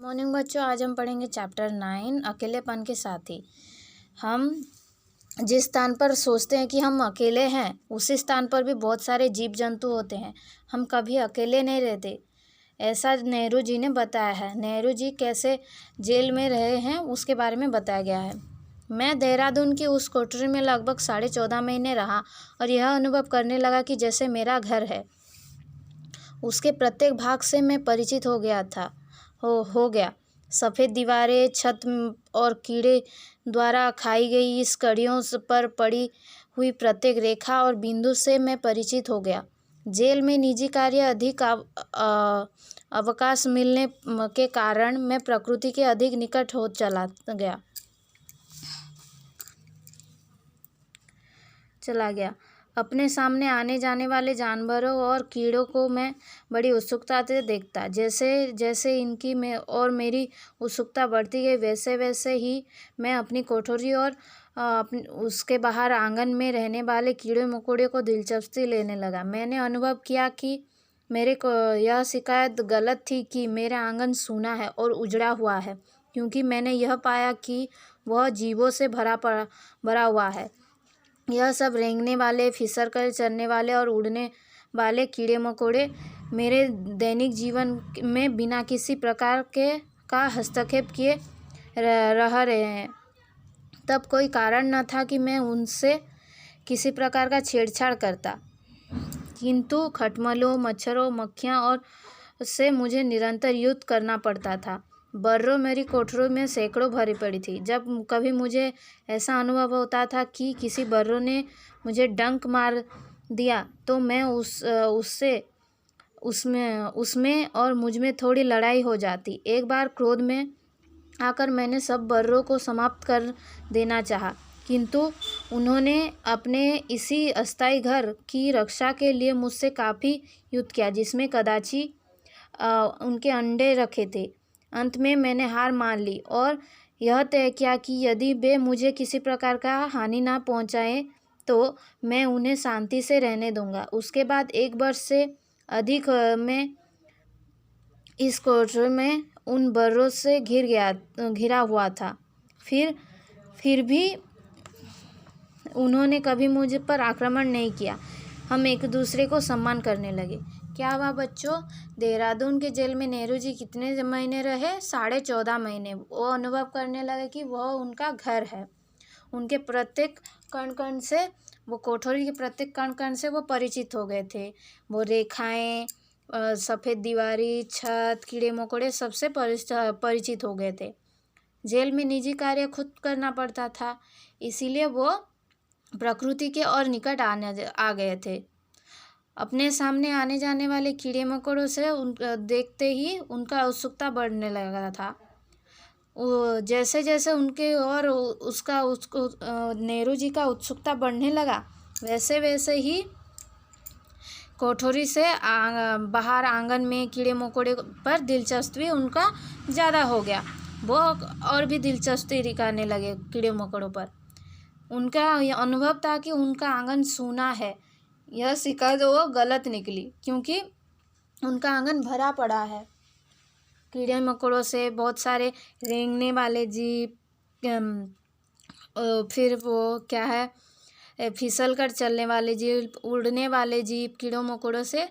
Morning बच्चों, आज हम पढ़ेंगे चैप्टर 9 अकेलेपन के साथी। हम जिस स्थान पर सोचते हैं कि हम अकेले हैं, उसी स्थान पर भी बहुत सारे जीव जंतु होते हैं। हम कभी अकेले नहीं रहते, ऐसा नेहरू जी ने बताया है। नेहरू जी कैसे जेल में रहे हैं उसके बारे में बताया गया है। मैं देहरादून की उस कोठरी में लगभग 14.5 महीने रहा और यह अनुभव करने लगा कि जैसे मेरा घर है। उसके प्रत्येक भाग से मैं परिचित हो गया। सफ़ेद दीवारें, छत और कीड़े द्वारा खाई गई इस कड़ियों पर पड़ी हुई प्रत्येक रेखा और बिंदु से मैं परिचित हो गया। जेल में निजी कार्य अधिक अवकाश मिलने के कारण मैं प्रकृति के अधिक निकट हो चला गया। अपने सामने आने जाने वाले जानवरों और कीड़ों को मैं बड़ी उत्सुकता से देखता। जैसे जैसे इनकी मेरी उत्सुकता बढ़ती गई, वैसे वैसे ही मैं अपनी कोठरी और उसके बाहर आंगन में रहने वाले कीड़े मकोड़े को दिलचस्पी लेने लगा। मैंने अनुभव किया कि मेरे को यह शिकायत गलत थी कि मेरा आंगन सूना है और उजड़ा हुआ है, क्योंकि मैंने यह पाया कि वह जीवों से भरा हुआ है। यह सब रेंगने वाले, फिसल कर चलने वाले और उड़ने वाले कीड़े मकोड़े मेरे दैनिक जीवन में बिना किसी प्रकार का हस्तक्षेप किए रह रहे हैं। तब कोई कारण न था कि मैं उनसे किसी प्रकार का छेड़छाड़ करता, किंतु खटमलों, मच्छरों, मक्खियाँ और से मुझे निरंतर युद्ध करना पड़ता था। बर्रों मेरी कोठरों में सैकड़ों भरी पड़ी थी। जब कभी मुझे ऐसा अनुभव होता था कि किसी बर्रों ने मुझे डंक मार दिया, तो मैं उसमें और मुझ में थोड़ी लड़ाई हो जाती। एक बार क्रोध में आकर मैंने सब बर्रों को समाप्त कर देना चाहा, किंतु उन्होंने अपने इसी अस्थायी घर की रक्षा के लिए मुझसे काफ़ी युद्ध किया, जिसमें कदाचि उनके अंडे रखे थे। अंत में मैंने हार मान ली और यह तय किया कि यदि वे मुझे किसी प्रकार का हानि ना पहुंचाएं, तो मैं उन्हें शांति से रहने दूंगा। उसके बाद 1 वर्ष से अधिक मैं इस कोठरी में उन बर्रों से घिरा हुआ था। फिर भी उन्होंने कभी मुझ पर आक्रमण नहीं किया। हम एक दूसरे को सम्मान करने लगे। क्या हुआ बच्चों? देहरादून के जेल में नेहरू जी कितने महीने रहे? 14.5 महीने। वो अनुभव करने लगे कि वह उनका घर है। उनके प्रत्येक कण से, वो कोठरी के प्रत्येक कण से वो परिचित हो गए थे। वो रेखाएं, सफ़ेद दीवारें, छत, कीड़े मकोड़े सबसे परिचित हो गए थे। जेल में निजी कार्य खुद करना पड़ता था, इसीलिए वो प्रकृति के और निकट आ गए थे। अपने सामने आने जाने वाले कीड़े मकोड़ों से देखते ही उनका उत्सुकता बढ़ने लगा था। जैसे जैसे उनके और उसको नेहरू जी का उत्सुकता बढ़ने लगा, वैसे वैसे ही कोठरी से बाहर आंगन में कीड़े मकोड़े पर दिलचस्पी उनका ज़्यादा हो गया। वो और भी दिलचस्पी दिखाने लगे कीड़े मकोड़ों पर। उनका यह अनुभव था कि उनका आंगन सूना है। यह शिकायत वो गलत निकली, क्योंकि उनका आंगन भरा पड़ा है कीड़े मकोड़ों से। बहुत सारे रेंगने वाले जीव, फिर वो क्या है, फिसल कर चलने वाले जीव, उड़ने वाले जीव, कीड़ों मकोड़ों से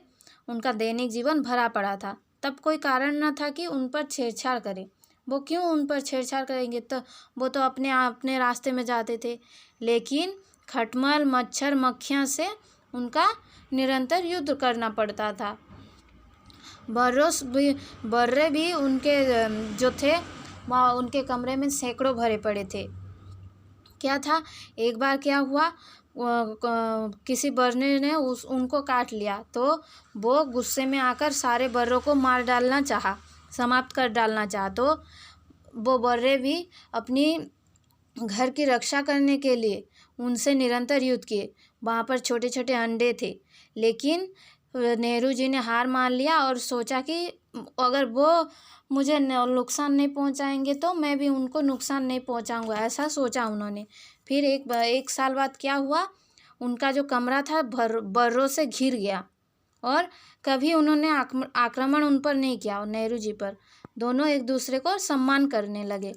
उनका दैनिक जीवन भरा पड़ा था। तब कोई कारण न था कि उन पर छेड़छाड़ करें। वो क्यों उन पर छेड़छाड़ करेंगे? तो वो तो अपने रास्ते में जाते थे। लेकिन खटमल, मच्छर, मक्खियाँ से उनका निरंतर युद्ध करना पड़ता था। बर्रे भी उनके जो थे, वहाँ उनके कमरे में सैकड़ों भरे पड़े थे। क्या था, एक बार क्या हुआ, किसी बर्रे ने उनको काट लिया, तो वो गुस्से में आकर सारे बर्रों को मार डालना चाहा, समाप्त कर डालना चाहा। तो वो बर्रे भी अपनी घर की रक्षा करने के लिए उनसे निरंतर युद्ध किए। वहाँ पर छोटे छोटे अंडे थे, लेकिन नेहरू जी ने हार मान लिया और सोचा कि अगर वो मुझे नुकसान नहीं पहुँचाएंगे तो मैं भी उनको नुकसान नहीं पहुँचाऊँगा, ऐसा सोचा उन्होंने। फिर एक साल बाद क्या हुआ, उनका जो कमरा था बर्रों से घिर गया और कभी उन्होंने आक्रमण उन पर नहीं किया, नेहरू जी पर। दोनों एक दूसरे को सम्मान करने लगे।